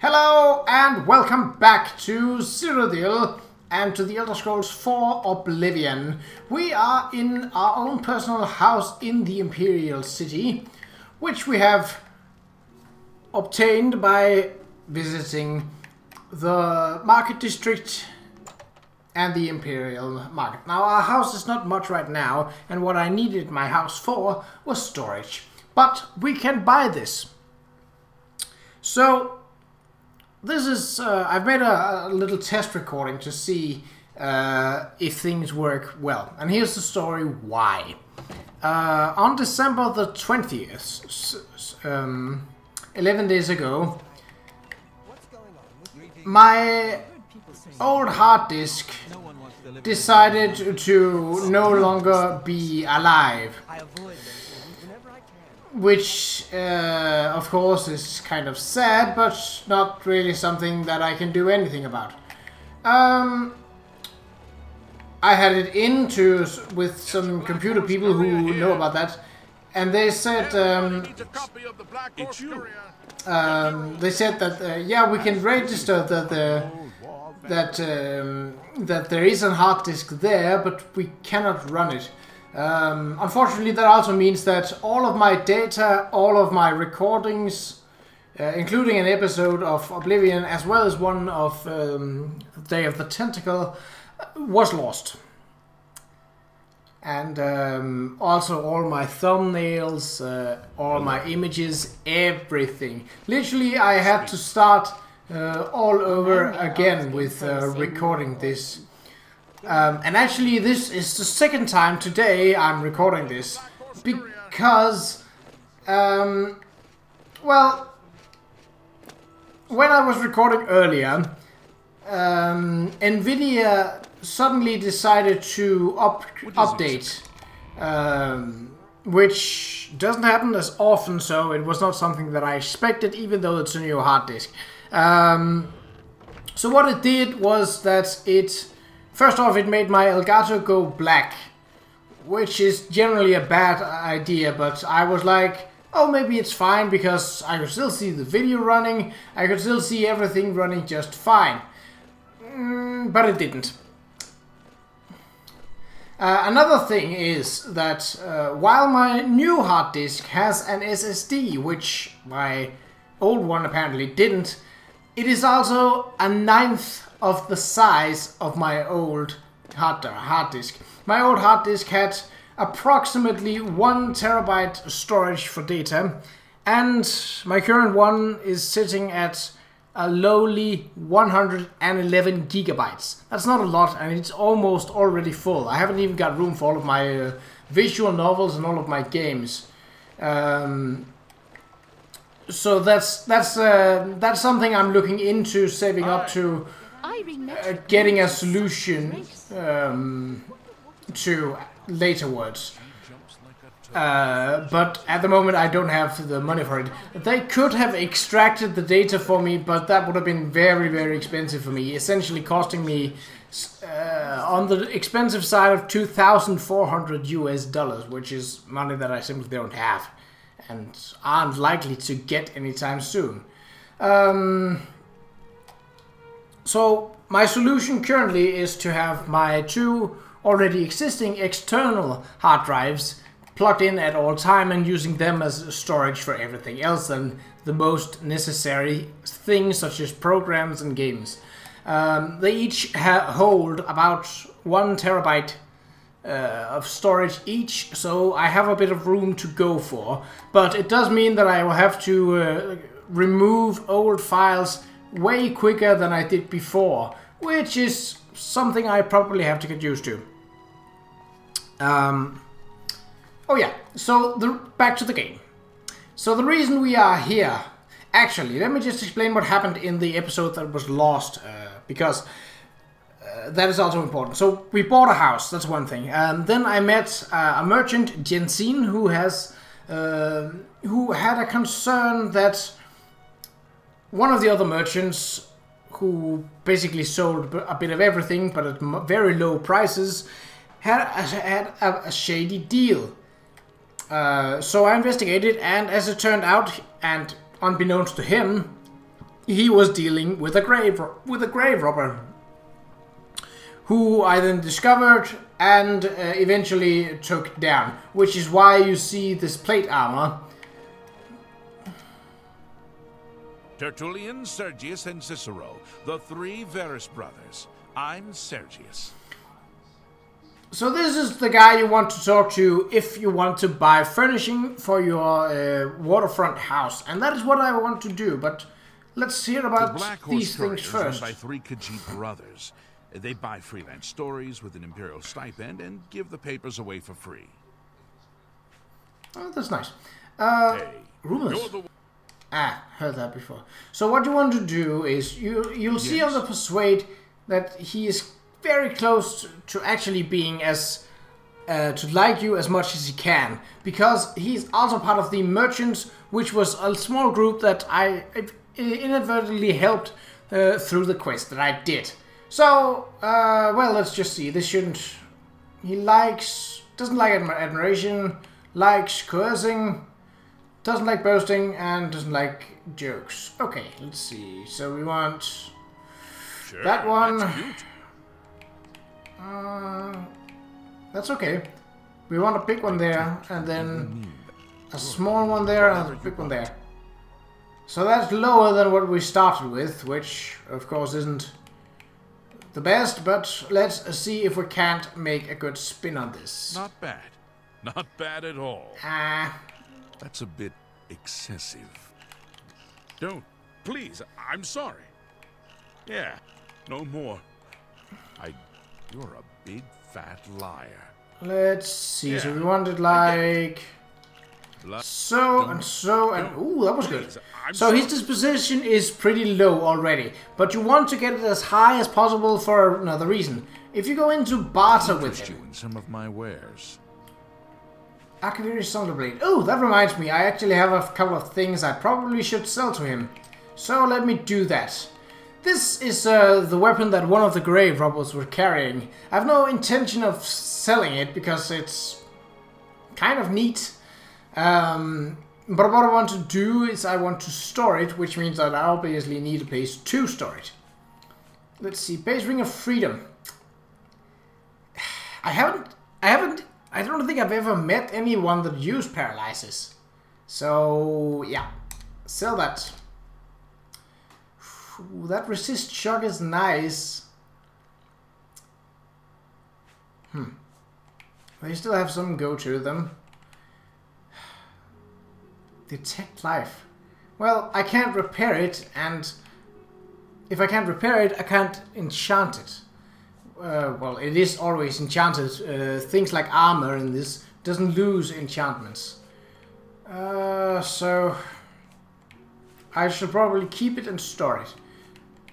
Hello and welcome back to Cyrodiil and to the Elder Scrolls 4 Oblivion. We are in our own personal house in the Imperial City, which we have obtained by visiting the market district and the Imperial market. Now our house is not much right now, and what I needed my house for was storage. But we can buy this. So this is, I've made a little test recording to see if things work well. And here's the story why. On December the 20th, 11 days ago, my old hard disk decided to no longer be alive. Which, of course, is kind of sad, but not really something that I can do anything about. I had it with some computer people who know about that, and they said, yeah, we can register that there is a hard disk there, but we cannot run it. Unfortunately, that also means that all of my data, all of my recordings, including an episode of Oblivion, as well as one of Day of the Tentacle, was lost. And also all my thumbnails, all my images, everything. Literally, I had to start all over again with recording this. And actually this is the second time today I'm recording this, because, well, when I was recording earlier, Nvidia suddenly decided to update, which doesn't happen as often, so it was not something that I expected, even though it's a new hard disk. So what it did was that first off, it made my Elgato go black, which is generally a bad idea, but I was like, oh, maybe it's fine, because I could still see the video running, I could still see everything running just fine. But it didn't. Another thing is that while my new hard disk has an SSD, which my old one apparently didn't, it is also a 1/9 of the size of my old hard disk. My old hard disk had approximately 1 terabyte storage for data, and my current one is sitting at a lowly 111 gigabytes. That's not a lot, and it's almost already full. I haven't even got room for all of my visual novels and all of my games. So that's something I'm looking into saving up to. Getting a solution to laterwards. But at the moment I don't have the money for it. They could have extracted the data for me, but that would have been very, very expensive for me. Essentially costing me, on the expensive side of $2,400 US, which is money that I simply don't have and aren't likely to get anytime soon. So my solution currently is to have my 2 already existing external hard drives plugged in at all time and using them as storage for everything else and the most necessary things such as programs and games. They each hold about 1 terabyte of storage each, so I have a bit of room to go for. But it does mean that I will have to remove old files way quicker than I did before, which is something I probably have to get used to. Oh yeah, so back to the game. So the reason we are here, actually, let me just explain what happened in the episode that was lost, because that is also important. So we bought a house, that's one thing. Then I met a merchant, Jensine, who had a concern that one of the other merchants, who basically sold a bit of everything but at very low prices, had a shady deal. So I investigated, and as it turned out, and unbeknownst to him, he was dealing with a grave robber, who I then discovered and eventually took down, which is why you see this plate armor. Tertullian, Sergius, and Cicero, the 3 Verus brothers. I'm Sergius. So this is the guy you want to talk to if you want to buy furnishing for your waterfront house. And that is what I want to do, but let's hear about these things first. By 3 Qa'Rajh brothers. They buy freelance stories with an Imperial stipend and give the papers away for free. Oh, that's nice. Hey, rumors. Heard that before. So what you want to do is you'll see on the persuade that he is very close to actually being as to like you as much as he can, because he's also part of the merchants, which was a small group that I inadvertently helped through the quest that I did. So well, let's just see. This shouldn't. He doesn't like admiration, likes coercing, doesn't like boasting, and doesn't like jokes. Okay, let's see. So we want that one. That's okay. We want a big one there, and then a small one there, and a big one there. So that's lower than what we started with, which of course isn't the best, but let's see if we can't make a good spin on this. Not bad. Not bad at all. That's a bit excessive. Don't. Please, I'm sorry. Yeah, no more. You're a big fat liar. Let's see. Yeah. So we wanted like so and so and ooh, that was good. So his disposition is pretty low already, but you want to get it as high as possible for another reason. If you go into barter with him, in some of my wares. Archivary Sander Blade. Oh, that reminds me. I actually have a couple of things I probably should sell to him. So let me do that. This is the weapon that one of the grave robbers were carrying. I have no intention of selling it because it's kind of neat. But what I want to do is I want to store it, which means that I obviously need a place to store it. Let's see. Base Ring of Freedom. I don't think I've ever met anyone that used paralysis. So yeah, sell that. Ooh, that resist shock is nice. They still have some go to them. Detect life. Well, I can't repair it, and if I can't repair it, I can't enchant it. Well, it is always enchanted. Things like armor in this doesn't lose enchantments. So I should probably keep it and store it.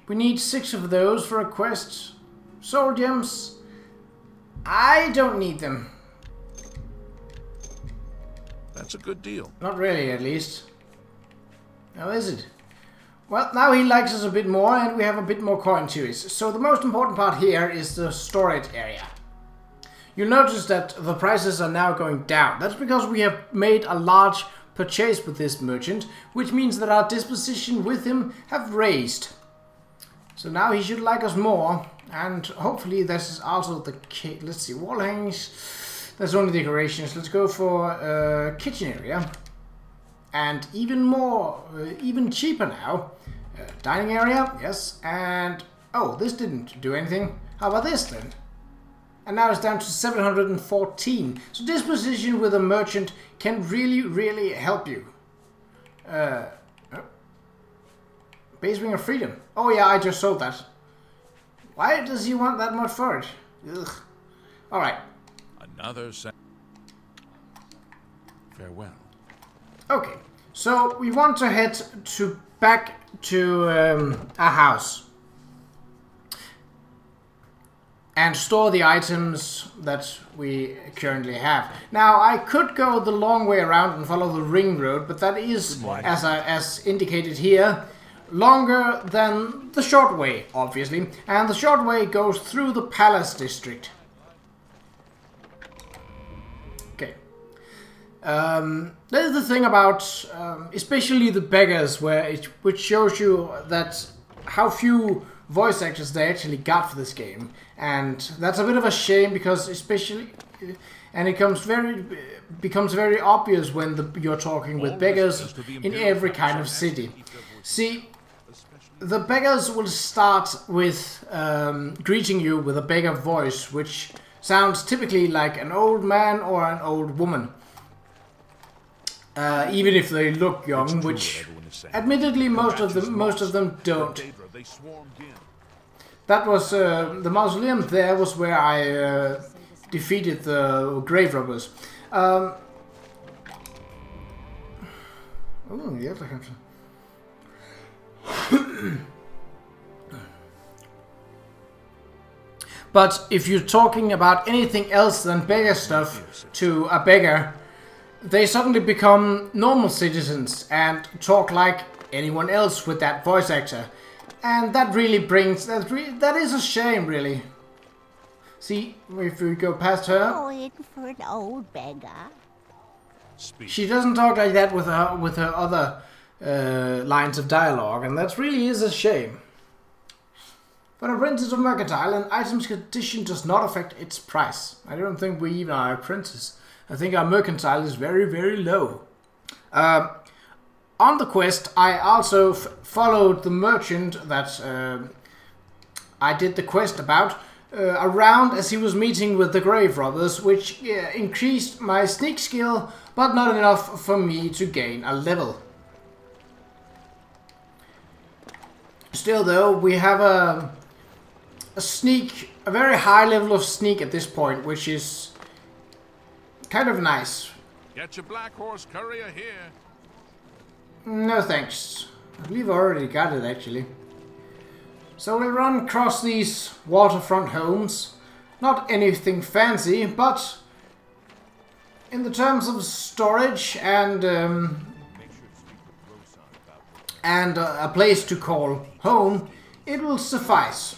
We need 6 of those for a quest. Soul gems. I don't need them. That's a good deal. Not really, at least. How is it? Well, now he likes us a bit more, and we have a bit more coin to it. So the most important part here is the storage area. You'll notice that the prices are now going down. That's because we have made a large purchase with this merchant, which means that our disposition with him have raised. So now he should like us more, and hopefully this is also the case. Let's see, wall hangings. That's only decorations. Let's go for kitchen area. And even more, even cheaper now. Dining area, yes. And, oh, this didn't do anything. How about this then? And now it's down to 714. So disposition with a merchant can really, really help you. Base Ring of Freedom. Oh yeah, I just sold that. Why does he want that much for it? Ugh. Alright. Another farewell. Okay, so we want to head back to our house and store the items that we currently have. Now, I could go the long way around and follow the ring road, but that is, as indicated here, longer than the short way, obviously. And the short way goes through the palace district. Okay. There's the thing about especially the beggars, which shows you that how few voice actors they actually got for this game, and that's a bit of a shame because especially, and it becomes very obvious when you're talking with beggars in every kind of city. See, the beggars will start with greeting you with a beggar voice, which sounds typically like an old man or an old woman. Even if they look young, which admittedly most of them don't. That was the mausoleum. There was where I defeated the grave robbers. Oh, yeah, but if you're talking about anything else than beggar stuff to a beggar, they suddenly become normal citizens and talk like anyone else with that voice actor. And that really brings... that is a shame, really. See, if we go past her... Going for an old beggar. She doesn't talk like that with her other lines of dialogue, and that really is a shame. For a princess of Mercantile, an item's condition does not affect its price. I don't think we even are a princess. I think our mercantile is very, very low. On the quest, I also followed the merchant that I did the quest about around as he was meeting with the grave robbers, which increased my sneak skill, but not enough for me to gain a level. Still though, we have a very high level of sneak at this point, which is kind of nice. Get your black horse courier here. No thanks. I believe I already got it actually. So we'll run across these waterfront homes. Not anything fancy, but in the terms of storage and a place to call home, it will suffice.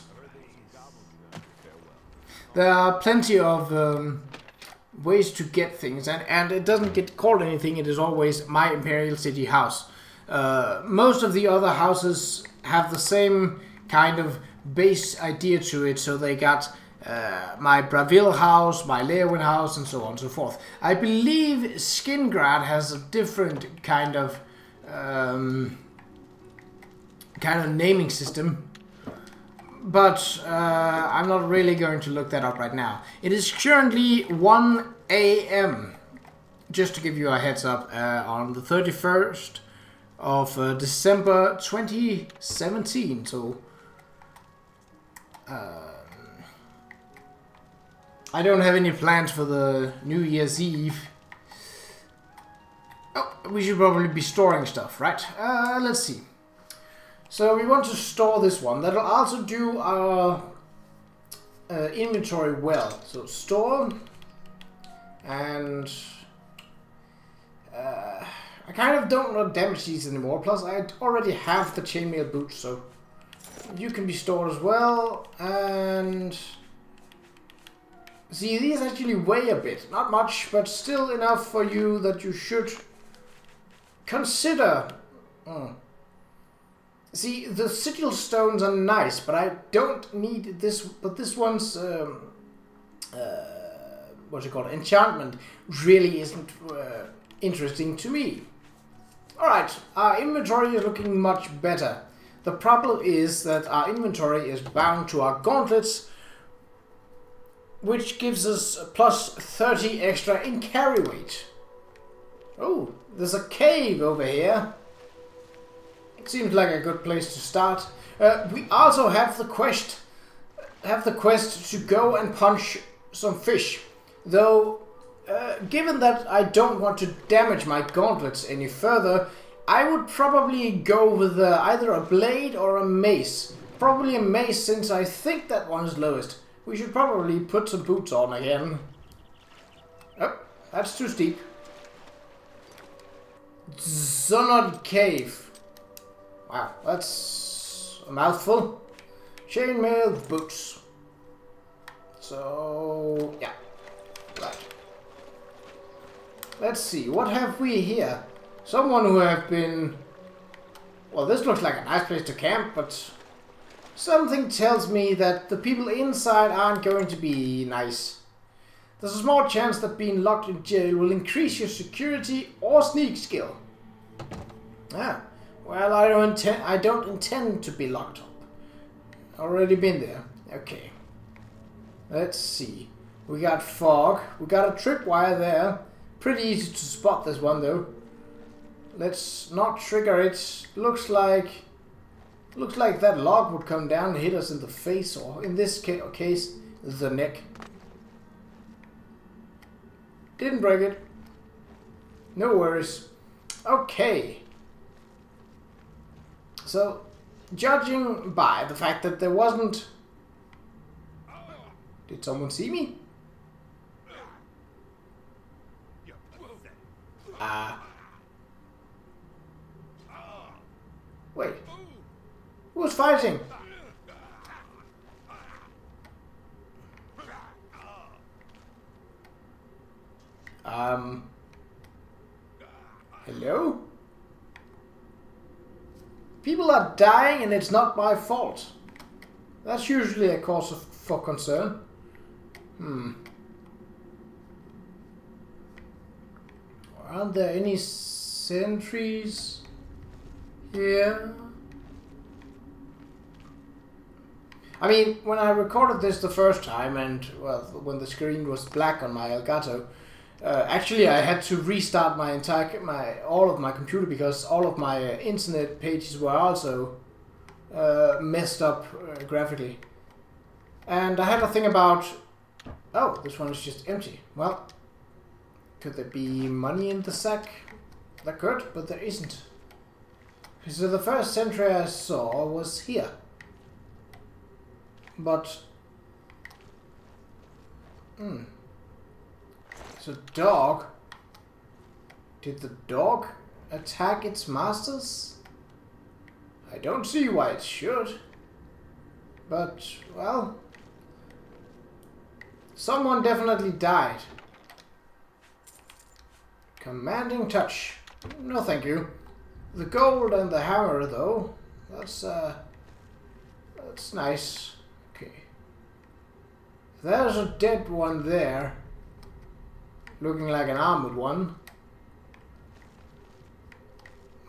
There are plenty of ways to get things, and it doesn't get called anything. It is always my Imperial City house. Most of the other houses have the same kind of base idea to it, so they got my Bravil house, my Aelwin house, and so on and so forth. I believe Skingrad has a different kind of naming system, but I'm not really going to look that up right now. It is currently 1 AM, just to give you a heads up, on the 31st of December 2017, so I don't have any plans for the New Year's Eve. Oh, we should probably be storing stuff, right? Let's see. So we want to store this one. That'll also do our inventory well. So store, and I kind of don't want to damage these anymore. Plus I already have the chainmail boots, so you can be stored as well. And see, these actually weigh a bit. Not much, but still enough for you that you should consider. See, the sigil stones are nice, but I don't need this. But this one's what's it called? Enchantment really isn't interesting to me. Alright, our inventory is looking much better. The problem is that our inventory is bound to our gauntlets, which gives us plus 30 extra in carry weight. Oh, there's a cave over here. It seems like a good place to start. We also have the quest to go and punch some fish. Though, given that I don't want to damage my gauntlets any further, I would probably go with either a blade or a mace. Probably a mace, since I think that one is lowest. We should probably put some boots on again. Oh, that's too steep. Zonod Cave. Wow, that's a mouthful. Chainmail boots. So, yeah. Right. Let's see, what have we here? Someone who have been... Well, this looks like a nice place to camp, but... Something tells me that the people inside aren't going to be nice. There's a small chance that being locked in jail will increase your security or sneak skill. Ah, well, I don't intend to be locked up. Already been there. Okay. Let's see. We got fog. We got a tripwire there. Pretty easy to spot this one though. Let's not trigger it. Looks like that log would come down and hit us in the face, or in this case, the neck. Didn't break it. No worries. Okay. So, judging by the fact that there wasn't... Did someone see me? Wait. Who was fighting? Hello? People are dying and it's not my fault. That's usually a cause for concern. Aren't there any sentries here? I mean, when I recorded this the first time, and well, when the screen was black on my Elgato, actually I had to restart all of my computer because all of my internet pages were also messed up graphically. And I had to think about, oh, this one is just empty. Well, could there be money in the sack? There could, but there isn't. So the first sentry I saw was here. But... So dog... Did the dog attack its masters? I don't see why it should. But, well... Someone definitely died. Commanding touch. No thank you. The gold and the hammer though. That's nice. Okay. There's a dead one there. Looking like an armored one.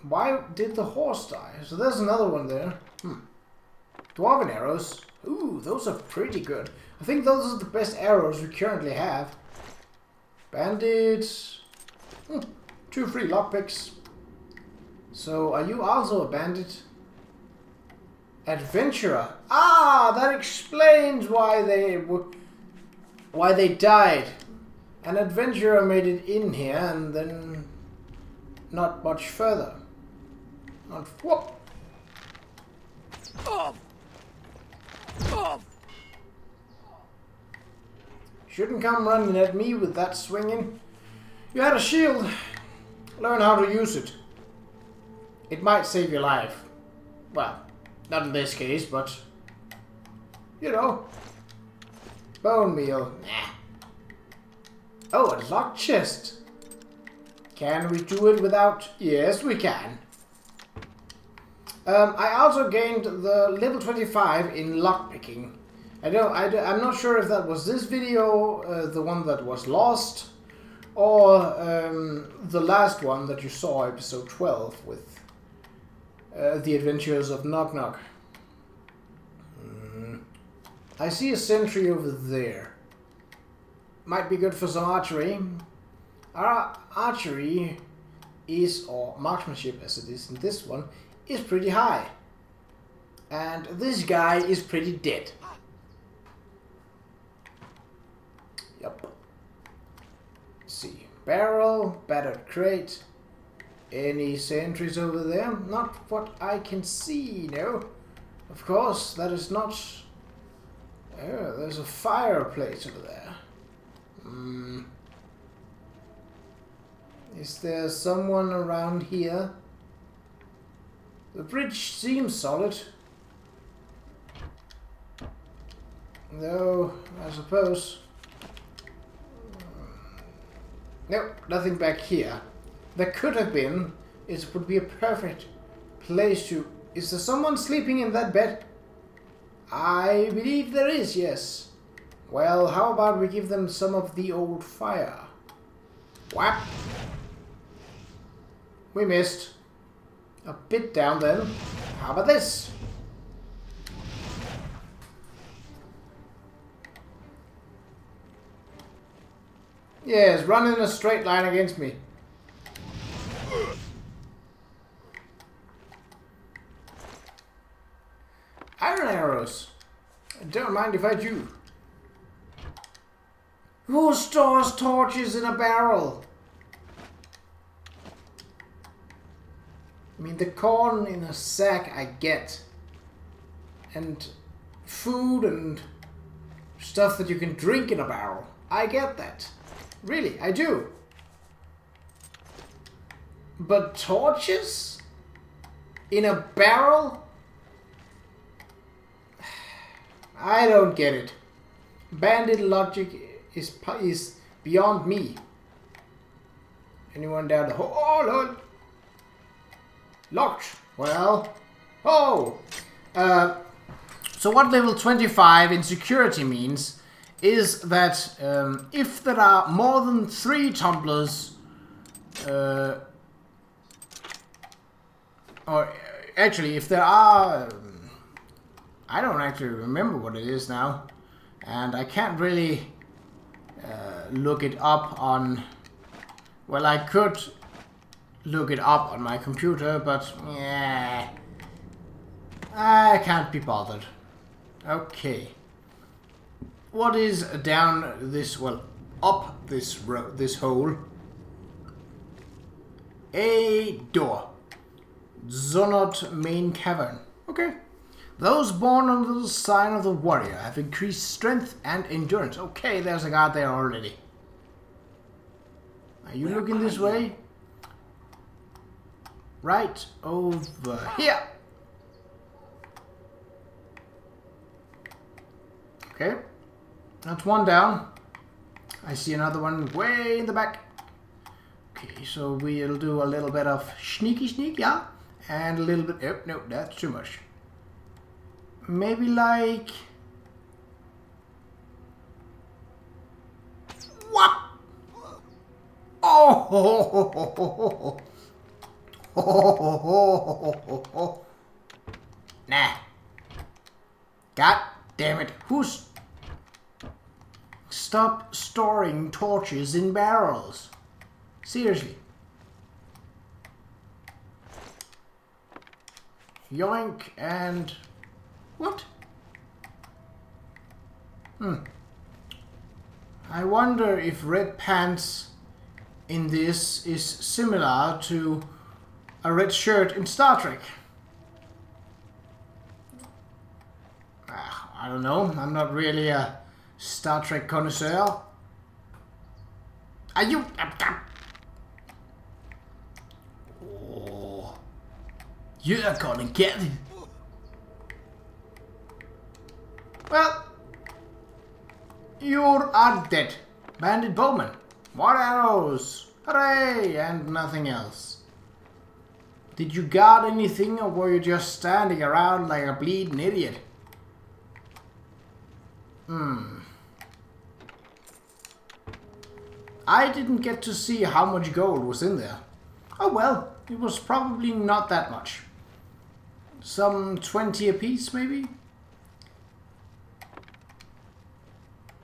Why did the horse die? So there's another one there. Dwarven arrows. Ooh, those are pretty good. I think those are the best arrows we currently have. Bandits. 2 free lockpicks. So, are you also a bandit? Adventurer. Ah, that explains why they died. An adventurer made it in here and then not much further. Whoop. Shouldn't come running at me with that swinging. You had a shield. Learn how to use it. It might save your life. Well, not in this case, but... You know. Bone meal. Nah. Oh, a locked chest. Can we do it without... Yes, we can. I also gained the level 25 in lockpicking. I'm not sure if that was this video, the one that was lost, or the last one that you saw, episode 12, with the adventures of Nug-Nugg. I see a sentry over there. Might be good for some archery. Our archery is, or marksmanship as it is in this one, is pretty high. And this guy is pretty dead. Yep. See. Barrel, battered crate. Any sentries over there? Not what I can see, no. Of course, that is not... Oh, there's a fireplace over there. Is there someone around here? The bridge seems solid. Though, I suppose... Nope, nothing back here. There could have been. It would be a perfect place to... Is there someone sleeping in that bed? I believe there is, yes. Well, how about we give them some of the old fire? Whap! We missed. A bit down then. How about this? Yes, run in a straight line against me. Iron arrows. Don't mind if I do. Who stores torches in a barrel? I mean, the corn in a sack I get. And food and stuff that you can drink in a barrel. I get that. Really, I do. But torches? In a barrel? I don't get it. Bandit logic is beyond me. Anyone down the hole? Oh, Lord. Locked. Well. Oh! So what level 25 in security means is that if there are more than 3 tumblers, or actually if there are, I don't actually remember what it is now, and I can't really look it up on, well, I could look it up on my computer, but yeah, I can't be bothered. Okay. What is down this, well, up this hole? A door. Zonot main cavern. Okay. Those born under the sign of the warrior have increased strength and endurance. Okay, there's a guard there already. Are you looking this way? Right over here. Okay. That's one down. I see another one way in the back. Okay, so we'll do a little bit of sneaky sneak, yeah? And a little bit... Oh, no, that's too much. Maybe like... What? Oh! Ho, ho, ho, ho, ho. Ho, ho, ho, ho, ho, ho. Nah. God damn it. Who's... Stop storing torches in barrels. Seriously. Yoink and... What? I wonder if red pants in this is similar to a red shirt in Star Trek. I don't know. I'm not really a Star Trek connoisseur. Are you... Oh, you're gonna get it. Well, you are dead. Bandit bowman. More arrows. Hooray! And nothing else. Did you guard anything, or were you just standing around like a bleeding idiot? I didn't get to see how much gold was in there. Oh well, it was probably not that much. Some 20 apiece, maybe?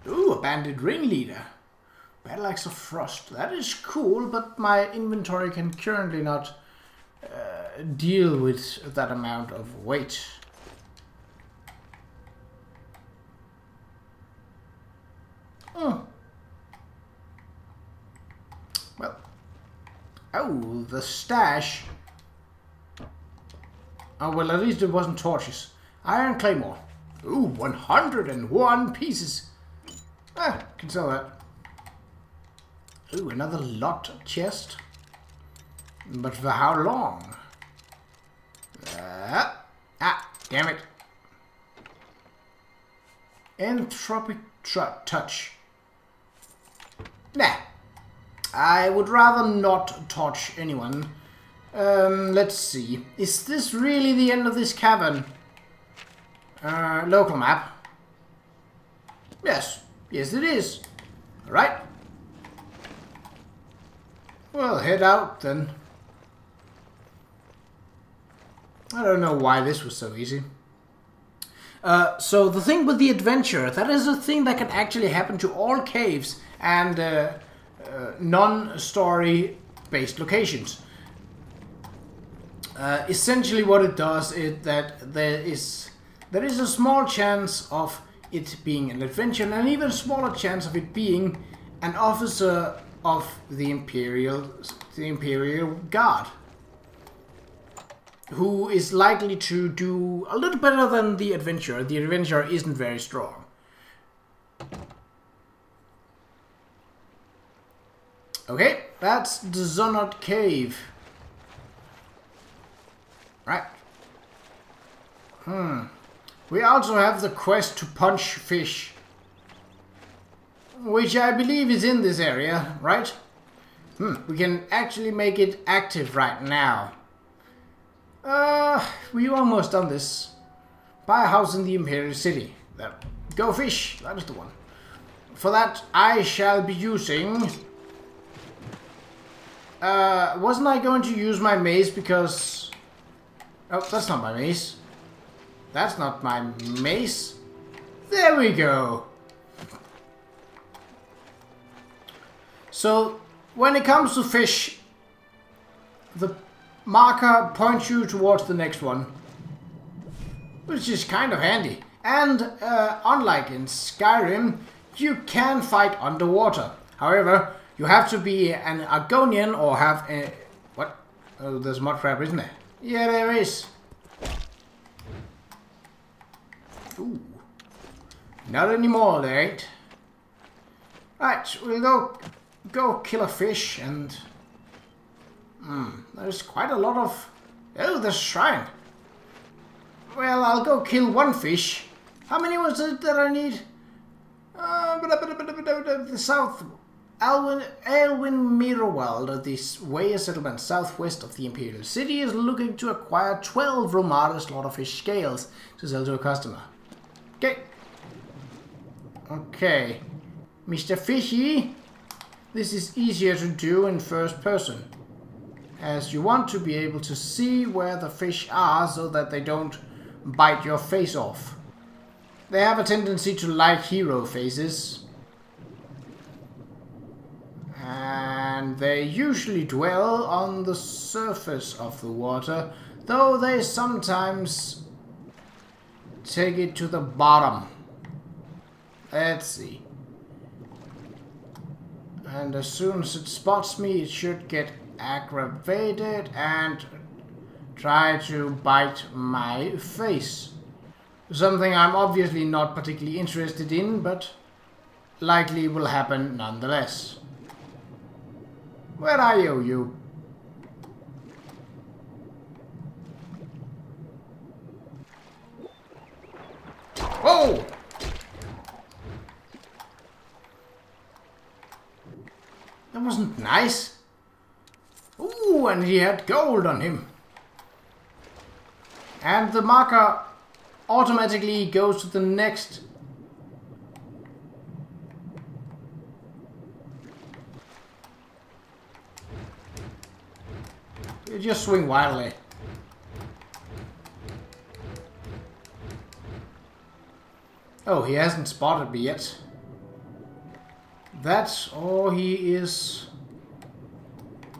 Ooh, a bandit ringleader. Battle Axe of Frost. That is cool, but my inventory can currently not deal with that amount of weight. Well. Oh, the stash. Oh, well, at least it wasn't torches. Iron Claymore. Ooh, 101 pieces. Ah, can sell that. Ooh, another locked chest. But for how long? Damn it. Entropic touch. Nah. I would rather not touch anyone. Let's see. Is this really the end of this cavern? Local map. Yes. Yes, it is. Alright. Well, head out then. I don't know why this was so easy. So the thing with the adventure, that is a thing that can actually happen to all caves and non-story based locations. Essentially what it does is that there is a small chance of it being an adventure and an even smaller chance of it being an officer of the Imperial Guard, who is likely to do a little better than the adventurer. The adventurer isn't very strong. Okay, that's the Zonot Cave. Right. We also have the quest to punch fish, which I believe is in this area, right? We can actually make it active right now. We almost done this. Buy a house in the Imperial City. There. Go fish. That is the one. For that, I shall be using... wasn't I going to use my mace because... Oh, that's not my mace. That's not my mace. There we go. So, when it comes to fish, the marker points you towards the next one, which is kind of handy. And unlike in Skyrim, you can fight underwater. However, you have to be an Argonian or have a... What? Oh, there's a mud crab, isn't there? Yeah, there is. Ooh. Not anymore, there ain't. Right, we'll go kill a fish and... there's quite a lot of... Oh, there's a shrine. Well, I'll go kill one fish. How many was it that I need? The south... Aelwin Mirrorworld, this way settlement southwest of the Imperial City, is looking to acquire 12 Rumare Slaughterfish scales to sell to a customer. Okay. Okay. Mr. Fishy, this is easier to do in first person, as you want to be able to see where the fish are so that they don't bite your face off. They have a tendency to like hero faces, and they usually dwell on the surface of the water, though they sometimes take it to the bottom. Let's see. And as soon as it spots me, it should get aggravated and try to bite my face. Something I'm obviously not particularly interested in, but likely will happen nonetheless. Where are you? Whoa! That wasn't nice. Ooh, and he had gold on him. And the marker automatically goes to the next. You just swing wildly. Oh, he hasn't spotted me yet. That's all he is.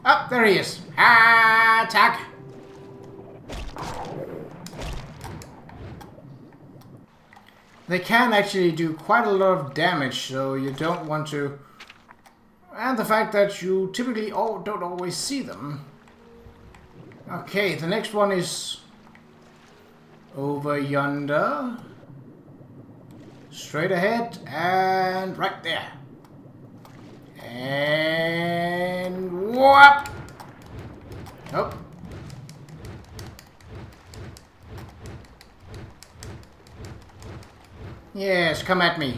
Oh, there he is. Attack! They can actually do quite a lot of damage, so you don't want to... And the fact that you typically don't always see them. Okay, the next one is... over yonder. Straight ahead, and right there. And... whoop! Nope. Yes, come at me.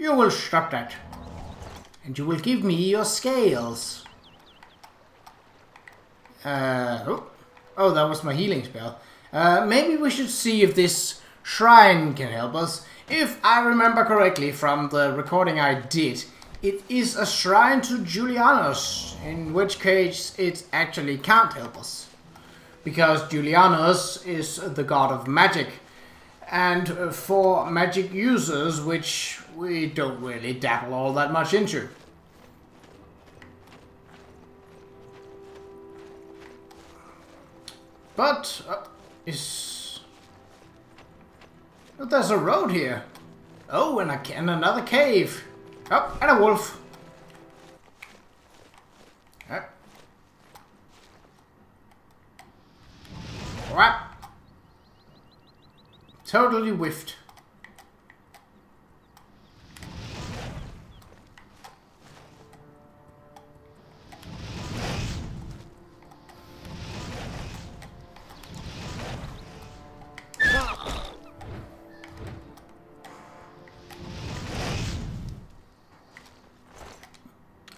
You will stop that. And you will give me your scales. Oh, that was my healing spell. Maybe we should see if this shrine can help us. If I remember correctly from the recording I did, it is a shrine to Julianus, in which case it actually can't help us. Because Julianus is the god of magic, and for magic users, which we don't really dabble all that much into. But, but there's a road here. Oh, and another cave. Oh, and a wolf. What? Totally whiffed.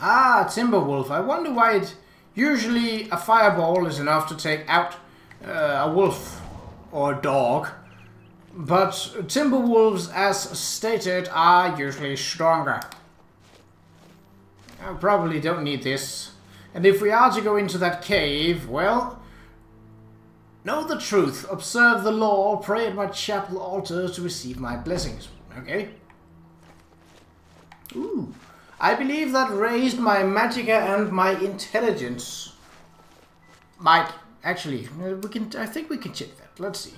Ah, Timberwolf. I wonder why it... Usually a fireball is enough to take out a wolf or a dog. But Timberwolves, as stated, are usually stronger. I probably don't need this. And if we are to go into that cave, well... Know the truth, observe the law, pray at my chapel altar to receive my blessings. Okay? Ooh. I believe that raised my magicka and my intelligence. Might actually, I think we can check that. Let's see.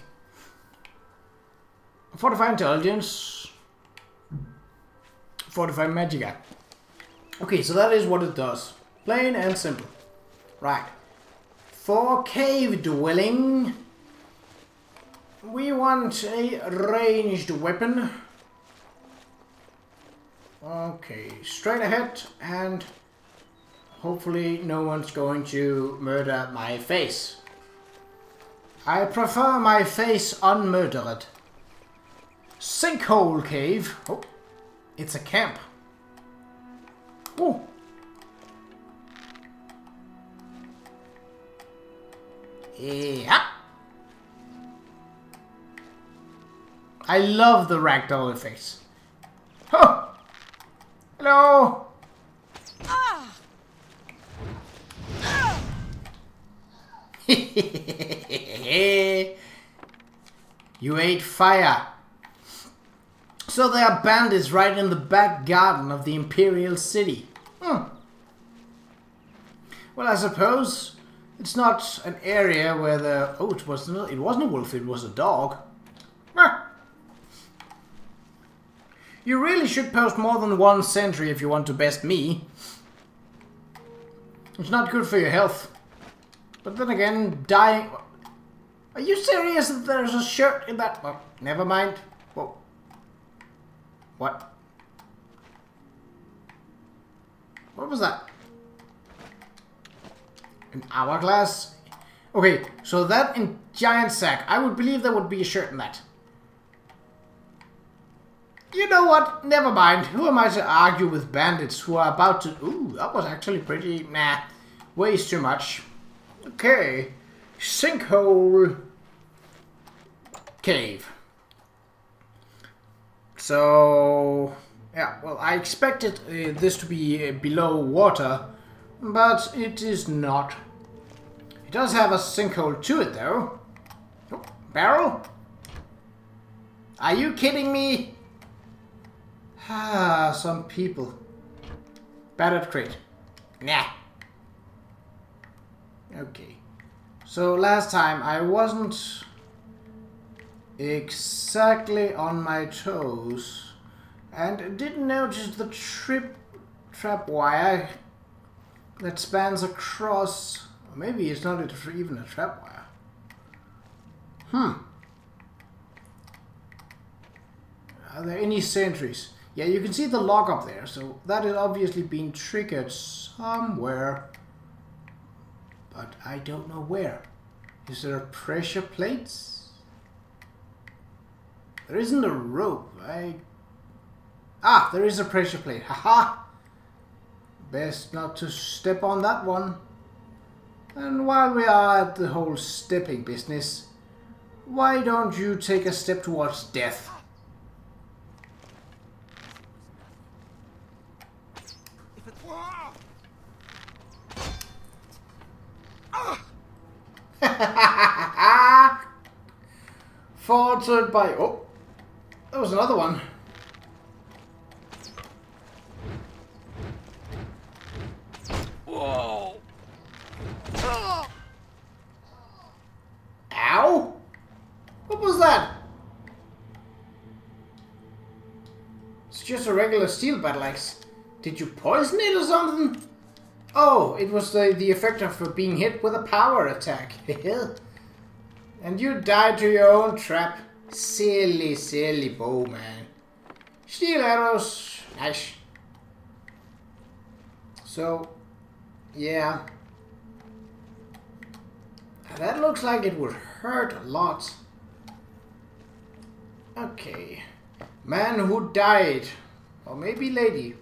Fortify intelligence. Fortify magicka. Okay, so that is what it does. Plain and simple. Right. For cave dwelling, we want a ranged weapon. Okay, straight ahead, and hopefully no one's going to murder my face. I prefer my face unmurdered. Sinkhole cave. Oh, it's a camp. Oh. Yeah. I love the ragdoll effects. Huh. Hello! You ate fire. So there are bandits right in the back garden of the Imperial city. Well, I suppose it's not an area where the... Oh, it wasn't a wolf, it was a dog. You really should post more than one sentry if you want to best me. It's not good for your health. But then again, dying... Are you serious that there's a shirt in that... Well, never mind. Whoa. What? What was that? An hourglass? Okay, so that in giant sack. I would believe there would be a shirt in that. You know what? Never mind. Who am I to argue with bandits who are about to... Ooh, that was actually pretty... Nah. Weighs too much. Okay. Sinkhole. Cave. So... Yeah, well, I expected this to be below water, but it is not. It does have a sinkhole to it, though. Oh, barrel? Are you kidding me? Ah, some people. Battered crate. Nah. Okay. So last time I wasn't exactly on my toes and didn't notice the trap wire that spans across. Or maybe it's not even a trap wire. Are there any sentries? Yeah, you can see the lock up there, so that is obviously being triggered somewhere. But I don't know where. Is there pressure plates? There isn't a rope. Ah, there is a pressure plate. Haha! Best not to step on that one. And while we are at the whole stepping business, why don't you take a step towards death? Faltered by... Oh! There was another one. Whoa! Ow! What was that? It's just a regular steel battle axe. Did you poison it or something? Oh, it was the effect of being hit with a power attack. And you died to your own trap. Silly, silly bowman. Steel arrows. Nice. So, yeah. That looks like it would hurt a lot. Okay. Man who died. Or maybe lady.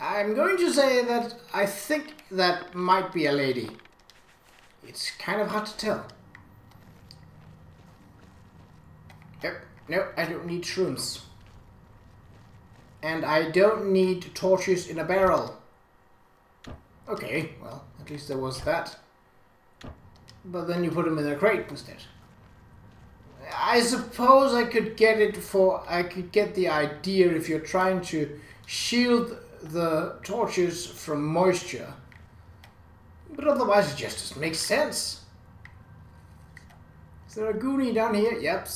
I'm going to say that I think that might be a lady. It's kind of hard to tell. No, I don't need shrooms. And I don't need torches in a barrel. Okay, well, at least there was that. But then you put them in a crate instead. I suppose I could get it for... I could get the idea if you're trying to shield the torches from moisture. But otherwise it just doesn't make sense. Is there a goonie down here? Yep.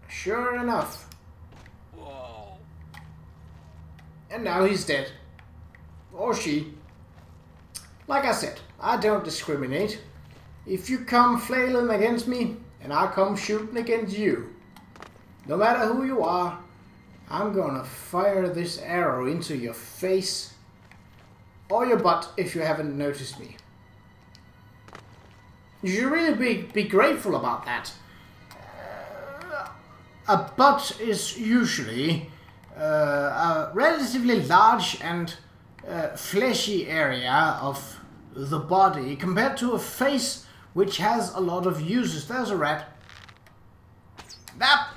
Sure enough. Whoa. And now he's dead. Or she. Like I said, I don't discriminate. If you come flailing against me, and I come shooting against you, no matter who you are, I'm gonna fire this arrow into your face or your butt if you haven't noticed me. You should really be grateful about that. A butt is usually a relatively large and fleshy area of the body compared to a face which has a lot of uses. There's a rat. Nap!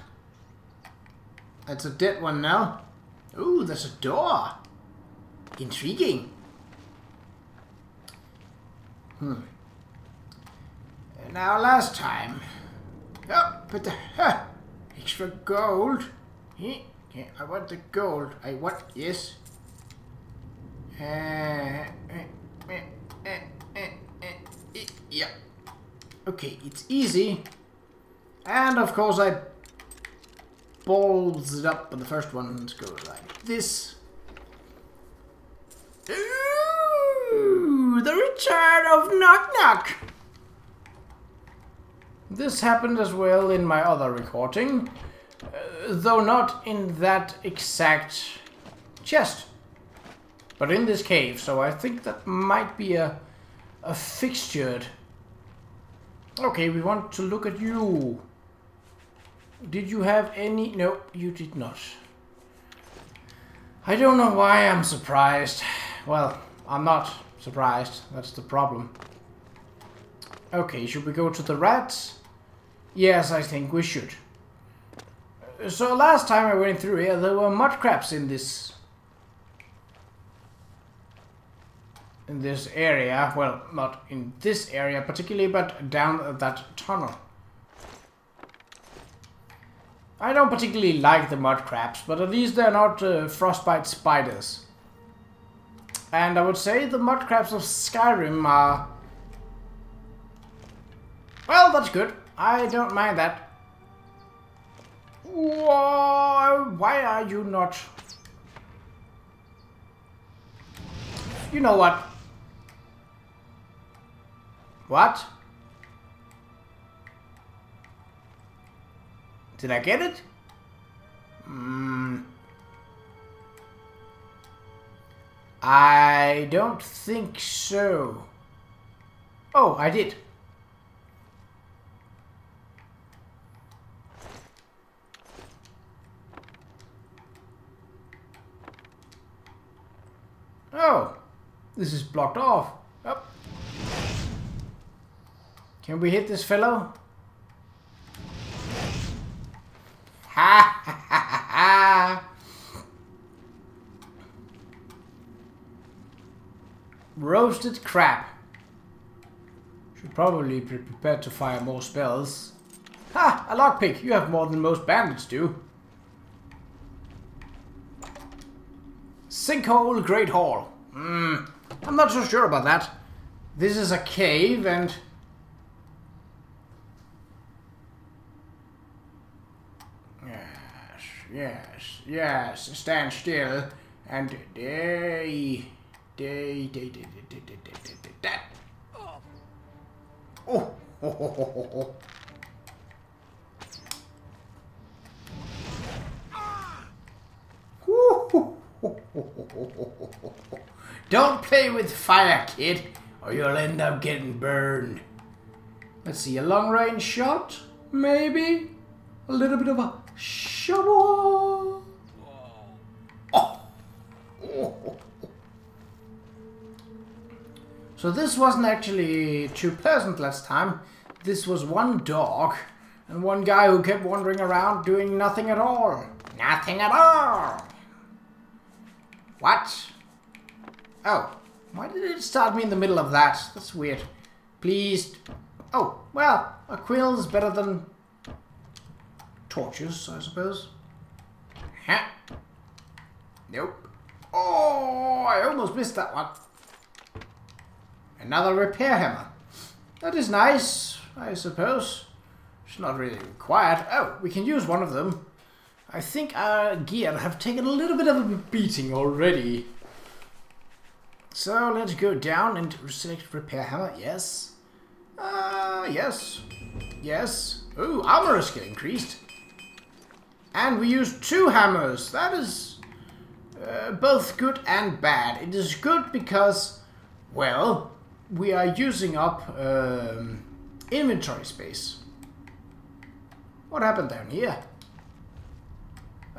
That's a dead one now. Ooh, there's a door. Intriguing. Now last time. Oh, but the extra gold. Yeah, I want the gold. I want, yes. Yeah. Okay, it's easy. And of course I balls it up, but the first one goes like this. Ooh, the return of Nug-Nugg. This happened as well in my other recording, though not in that exact chest, but in this cave, so I think that might be a fixtured. Okay, we want to look at you. Did you have any? No, you did not. I don't know why I'm surprised. Well, I'm not surprised. That's the problem. Okay, should we go to the rats? Yes, I think we should. So last time I went through here, there were mud crabs in this area. Well, not in this area particularly, but down that tunnel. I don't particularly like the mud crabs, but at least they're not frostbite spiders. And I would say the mud crabs of Skyrim are... Well, that's good. I don't mind that. Whoa, why are you not... You know what? What? Did I get it? I don't think so. Oh, I did. Oh, this is blocked off. Oh. Can we hit this fellow? Ha ha ha ha ha! Roasted crab. Should probably be prepared to fire more spells. Ha! A lockpick! You have more than most bandits do. Sinkhole Great Hall. I'm not so sure about that. This is a cave and... Yes, stand still and Oh. Don't play with fire, kid, or you'll end up getting burned. Let's see, a long-range shot, maybe? A little bit of a shovel. Oh. So this wasn't actually too pleasant last time. This was one dog and one guy who kept wandering around doing nothing at all. Nothing at all. What? Oh, why did it start me in the middle of that? That's weird. Please. Oh, well, a quill is better than torches, I suppose. Huh? Nope. Oh, I almost missed that one. Another repair hammer. That is nice, I suppose. It's not really required. Oh, we can use one of them. I think our gear have taken a little bit of a beating already. So let's go down and select repair hammer. Yes. Yes. Yes. Ooh, armor skill increased. And we use 2 hammers. That is both good and bad. It is good because, well, we are using up inventory space. What happened down here?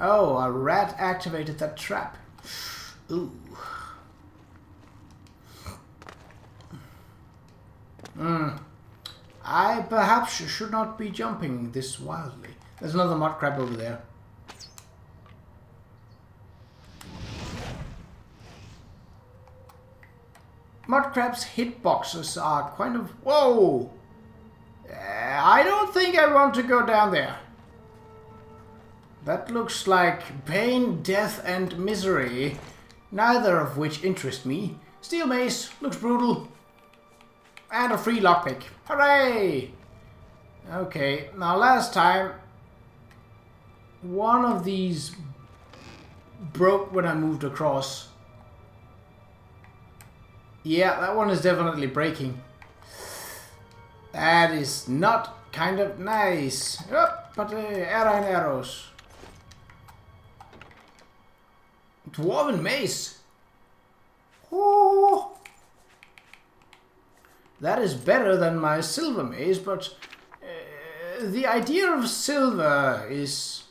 Oh, a rat activated that trap. Ooh. I perhaps should not be jumping this wildly. There's another mud crab over there. Mud crab's hitboxes are kind of... Whoa! I don't think I want to go down there. That looks like pain, death, and misery, neither of which interest me. Steel mace looks brutal. And a free lockpick. Hooray! Okay, now last time, one of these broke when I moved across. Yeah, that one is definitely breaking. That is not kind of nice. Oh, but arrow and arrows. Dwarven mace. Oh. That is better than my silver mace, but the idea of silver is...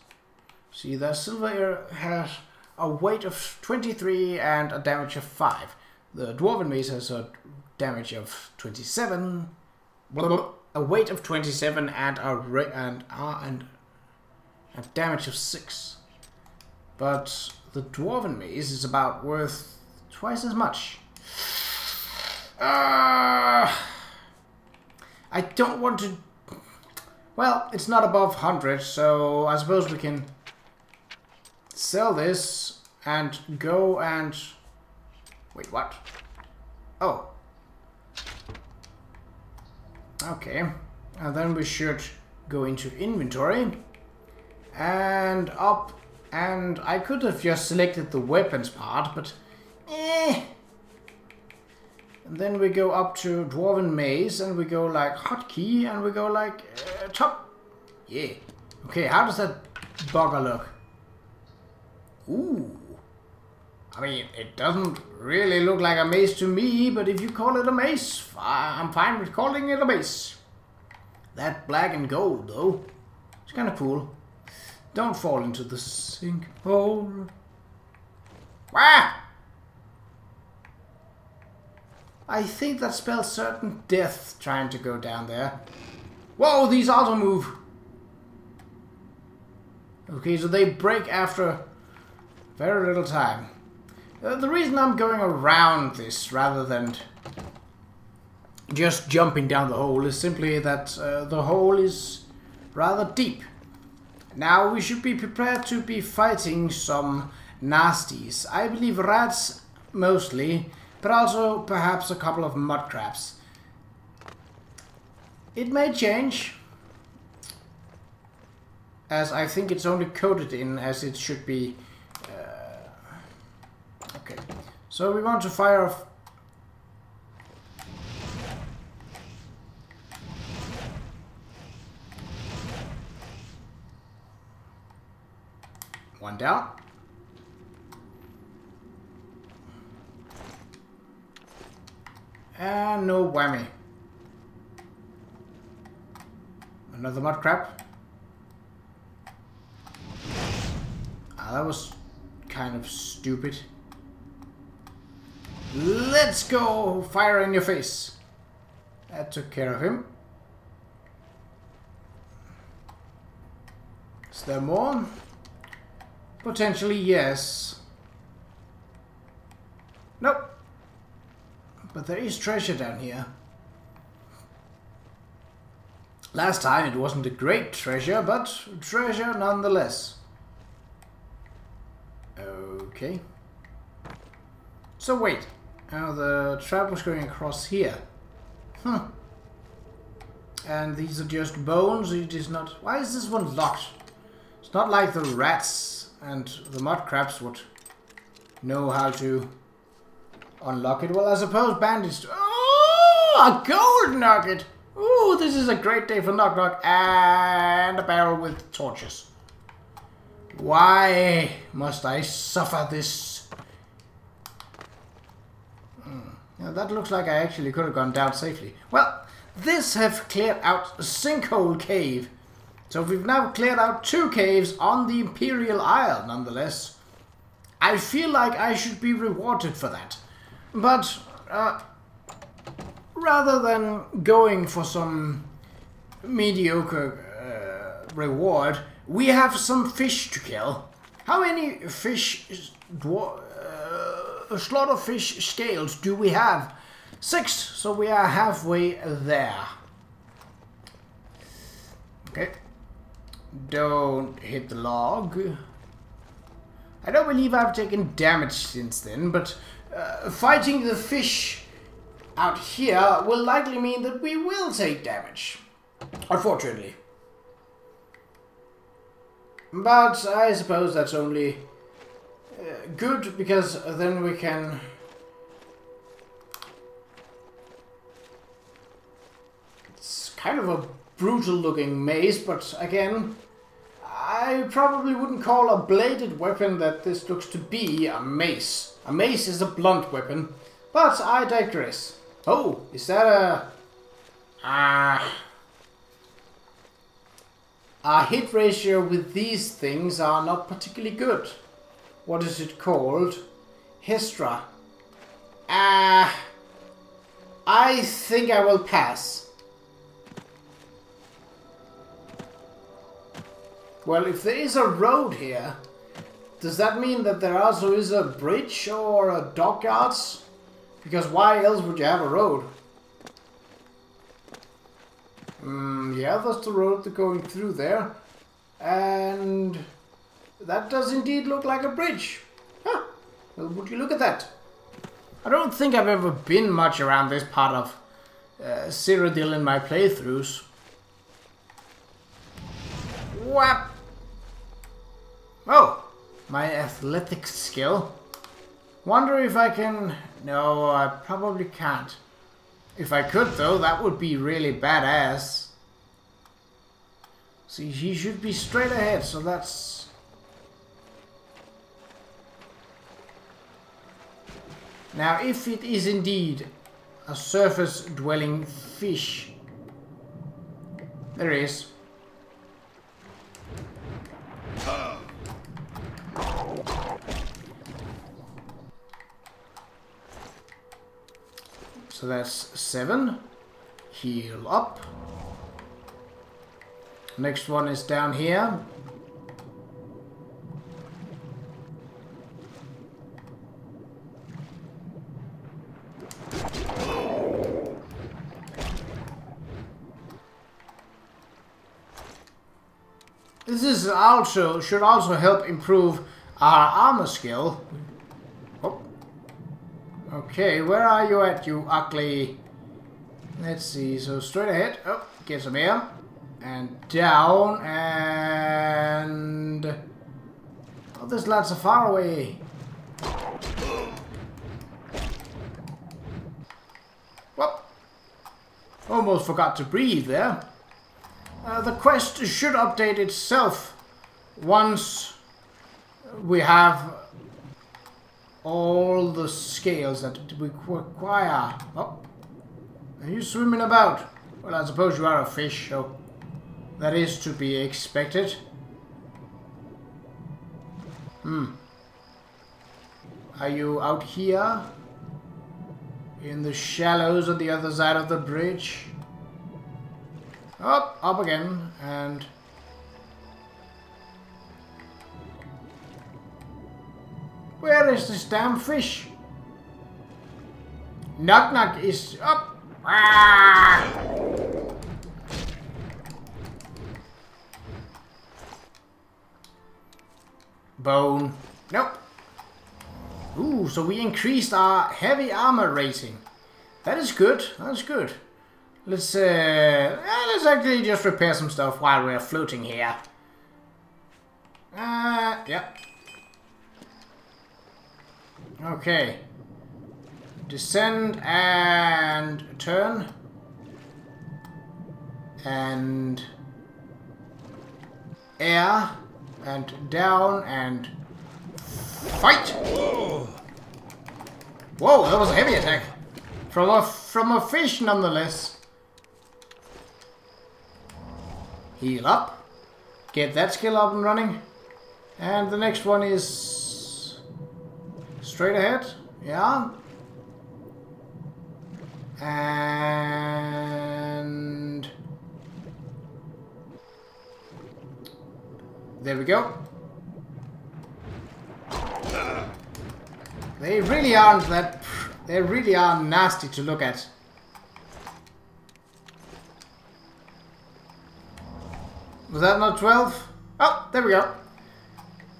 See, the silver has a weight of 23 and a damage of 5. The dwarven mace has a damage of 27, a weight of 27 and a damage of 6. But the dwarven mace is about worth twice as much. I don't want to... Well, it's not above 100, so I suppose we can sell this and go and... Wait, what? Oh. Okay. And then we should go into inventory. And up. And I could have just selected the weapons part, but... And then we go up to Dwarven Maze, and we go like hotkey, and we go like top. Yeah. Okay, how does that bugger look? Ooh. I mean, it doesn't really look like a mace to me, but if you call it a mace, I'm fine with calling it a mace. That black and gold, though, it's kind of cool. Don't fall into the sinkhole. Wah! I think that spells certain death trying to go down there. Whoa, these auto move. Okay, so they break after very little time. The reason I'm going around this rather than just jumping down the hole is simply that the hole is rather deep. Now we should be prepared to be fighting some nasties. I believe rats mostly, but also perhaps a couple of mud crabs. It may change, as I think it's only coded in as it should be. Okay, so we want to fire off. One down. And no whammy. Another mud crab. That was kind of stupid. Let's go! Fire in your face. That took care of him. Is there more? Potentially, yes. Nope. But there is treasure down here. Last time it wasn't a great treasure, but treasure nonetheless. Okay. So wait. Now the trap was going across here. And these are just bones. It is not. Why is this one locked? It's not like the rats and the mud crabs would know how to unlock it. Well, I suppose bandits. Oh, a gold nugget! Ooh, this is a great day for Nug-Nugg and a barrel with torches. Why must I suffer this? Now that looks like I actually could have gone down safely. Well, this have cleared out a sinkhole cave. So we've now cleared out 2 caves on the Imperial Isle, nonetheless. I feel like I should be rewarded for that. But, rather than going for some mediocre reward, we have some fish to kill. How many fish, slaughterfish scales do we have? 6, so we are halfway there. Okay. Don't hit the log. I don't believe I've taken damage since then, but fighting the fish out here will likely mean that we will take damage. Unfortunately. But I suppose that's only good, because then we can... It's kind of a brutal looking mace, but again, I probably wouldn't call a bladed weapon that this looks to be a mace. A mace is a blunt weapon, but I digress. Oh, is that a... Our hit ratio with these things are not particularly good. What is it called? Hestra. I think I will pass. Well, if there is a road here, does that mean that there also is a bridge or a dockyards? Because why else would you have a road? Yeah, that's the road that's going through there. And that does indeed look like a bridge. Huh. Well, would you look at that? I don't think I've ever been much around this part of Cyrodiil in my playthroughs. Whap! Oh, my athletic skill. Wonder if I can... No, I probably can't. If I could, though, that would be really badass. See, he should be straight ahead, so that's... Now, if it is indeed a surface-dwelling fish... There is. So that's 7. Heal up. Next one is down here. This is should also help improve our armor skill. Oh. Okay, where are you at, you ugly? Let's see, so straight ahead. Oh, get some air. And down, and... Oh, this lads are far away. Well, almost forgot to breathe there. The quest should update itself once we have all the scales that we require. Oh, are you swimming about? Well, I suppose you are a fish, so that is to be expected. Are you out here? In the shallows on the other side of the bridge? Up again, and... Where is this damn fish? Nug-Nugg is up! Ah! Bone. Nope. Ooh, so we increased our heavy armor rating. That is good. That's good. Let's actually just repair some stuff while we're floating here. Yeah. Okay. Descend and turn. And air and down and fight. Whoa, that was a heavy attack. From a fish nonetheless. Heal up. Get that skill up and running. And the next one is straight ahead. Yeah. And there we go. They really aren't that... They really are nasty to look at. Was that not 12? Oh, there we go.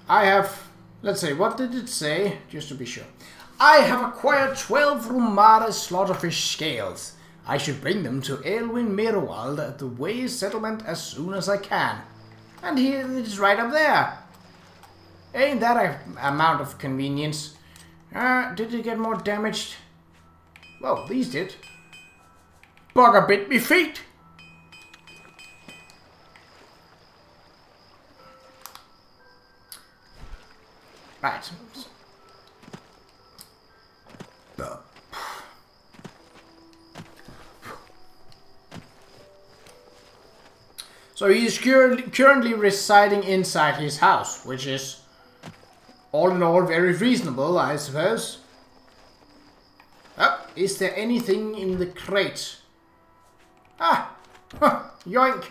I have... Let's see, what did it say? Just to be sure. I have acquired 12 Rumare Slaughterfish scales. I should bring them to Aelwin Mirwald at the Way settlement as soon as I can. And here it is right up there. Ain't that a amount of convenience? Did it get more damaged? Well, these did. Bugger bit me feet. Right. So he is currently residing inside his house, which is all in all very reasonable, I suppose. Oh, is there anything in the crate? Ah! Huh, yoink!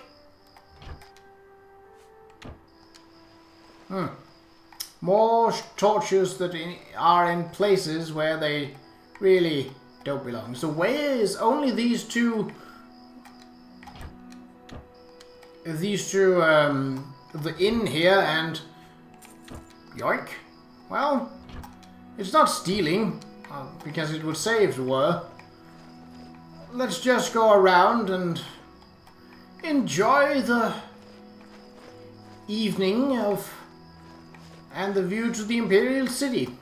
More torches that are in places where they really don't belong. So where is only these two... the inn here and... Yoink. Well, it's not stealing, because it would say if it were. Let's just go around and enjoy the evening of... and the view to the Imperial City.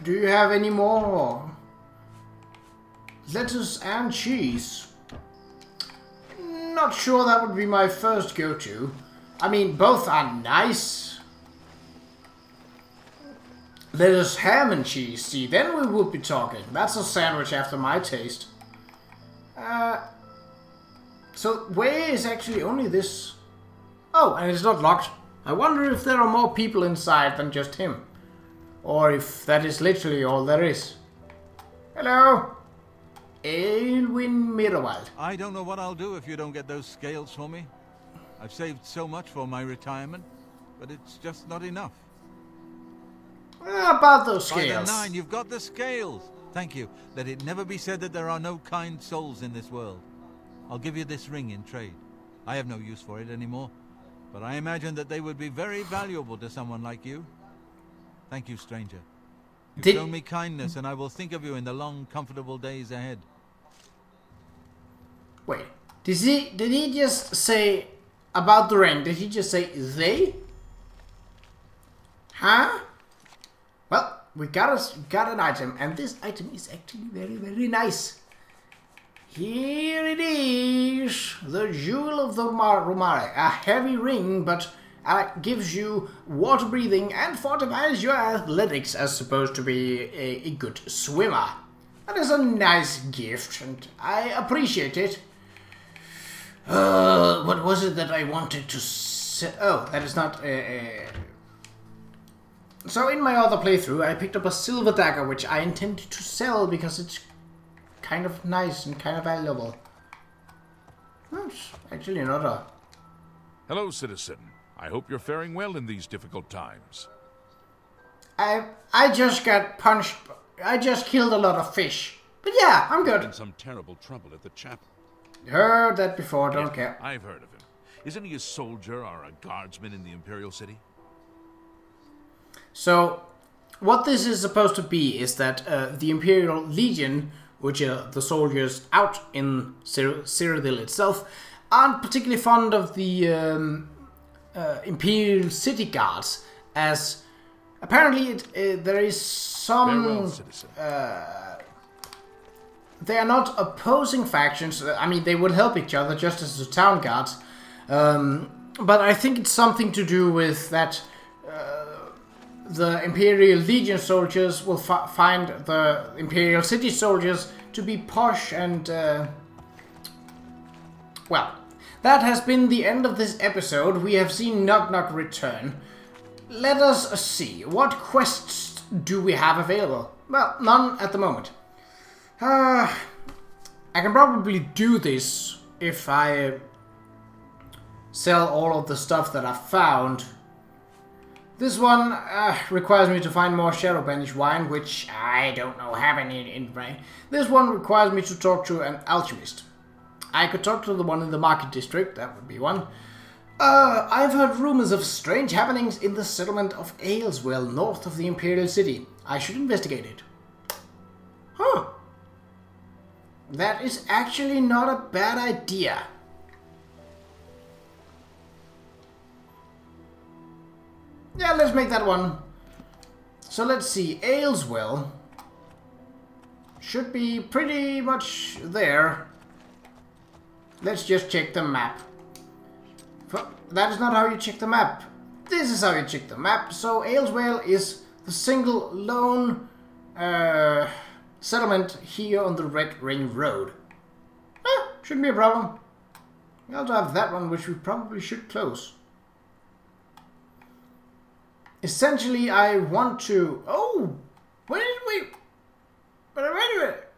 Do you have any more? Lettuce and cheese. Not sure that would be my first go-to. I mean, both are nice. Lettuce, ham and cheese. See, then we would be talking. That's a sandwich after my taste. So, where is actually only this... Oh, and it's not locked. I wonder if there are more people inside than just him. or if that is literally all there is. Hello? Aelwin Mirwald. I don't know what I'll do if you don't get those scales for me. I've saved so much for my retirement, but it's just not enough. About those scales. By the 9, you've got the scales. Thank you. Let it never be said that there are no kind souls in this world. I'll give you this ring in trade. I have no use for it anymore, but I imagine that they would be very valuable to someone like you. Thank you, stranger. You've shown me kindness, and I will think of you in the long, comfortable days ahead. Wait, did he just say about the ring? Did he just say they? Huh? Well, we got an item, and this item is actually very, very nice. Here it is, the Jewel of the Rumare, a heavy ring, but gives you water breathing and fortifies your athletics as supposed to be a good swimmer. That is a nice gift, and I appreciate it. What was it that I wanted to say? Oh, that is not So in my other playthrough, I picked up a silver dagger, which I intended to sell because it's kind of nice and kind of valuable. It's actually not a... Hello, citizen. I hope you're faring well in these difficult times. I just got punched. I just killed a lot of fish. But yeah, I'm good. In some terrible trouble at the chapel. Heard that before, don't care. I've heard of him. Isn't he a soldier or a guardsman in the Imperial City? So, what this is supposed to be is that the Imperial Legion, which are the soldiers out in Cyrodiil itself, aren't particularly fond of the Imperial City Guards, as apparently there is some... Farewell, citizen. They are not opposing factions. I mean, they would help each other just as the town guards. But I think it's something to do with that the Imperial Legion soldiers will find the Imperial City soldiers to be posh and... Well, that has been the end of this episode. We have seen Nug-Nugg return. Let us see. What quests do we have available? Well, none at the moment. I can probably do this if I sell all of the stuff that I found. This one requires me to find more Shadowbanish wine, which I don't know have any in brain. This one requires me to talk to an alchemist. I could talk to the one in the market district, that would be one. I've heard rumors of strange happenings in the settlement of Aelwin, north of the Imperial City. I should investigate it. Huh. That is actually not a bad idea. Yeah, let's make that one. So let's see, Aelwin should be pretty much there. Let's just check the map. That is not how you check the map. This is how you check the map. So Aelwin is the single lone settlement here on the Red Ring Road. Shouldn't be a problem. We also have that one, which we probably should close. Essentially, I want to... Oh! Where did we... But wait a minute.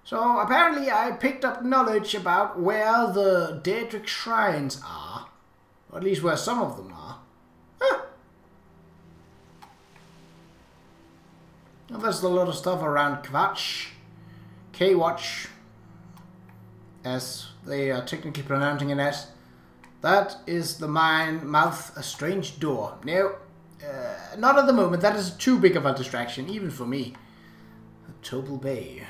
So, apparently I picked up knowledge about where the Daedric shrines are. Or at least where some of them are. Huh. Well, there's a lot of stuff around Qa'Rajh, as they are technically pronouncing it as. That is the mouth, a strange door. No, not at the moment. That is too big of a distraction, even for me. Topal Bay.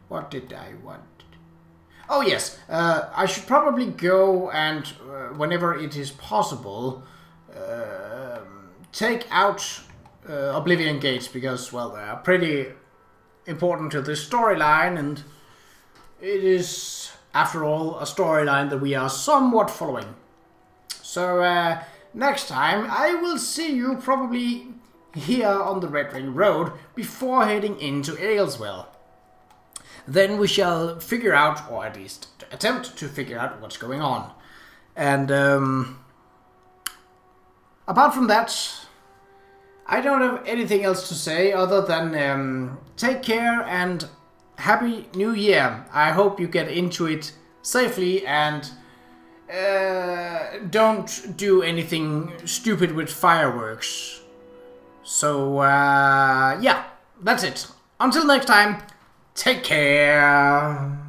What did I want? Oh yes, I should probably go and, whenever it is possible, take out Oblivion gates, because, well, they are pretty important to this storyline, and it is, after all, a storyline that we are somewhat following. So, next time, I will see you probably here on the Red Ring Road before heading into Aelwin. Then we shall figure out, or at least attempt to figure out what's going on. And apart from that, I don't have anything else to say other than take care and Happy New Year. I hope you get into it safely and don't do anything stupid with fireworks. So, yeah, that's it. Until next time, take care.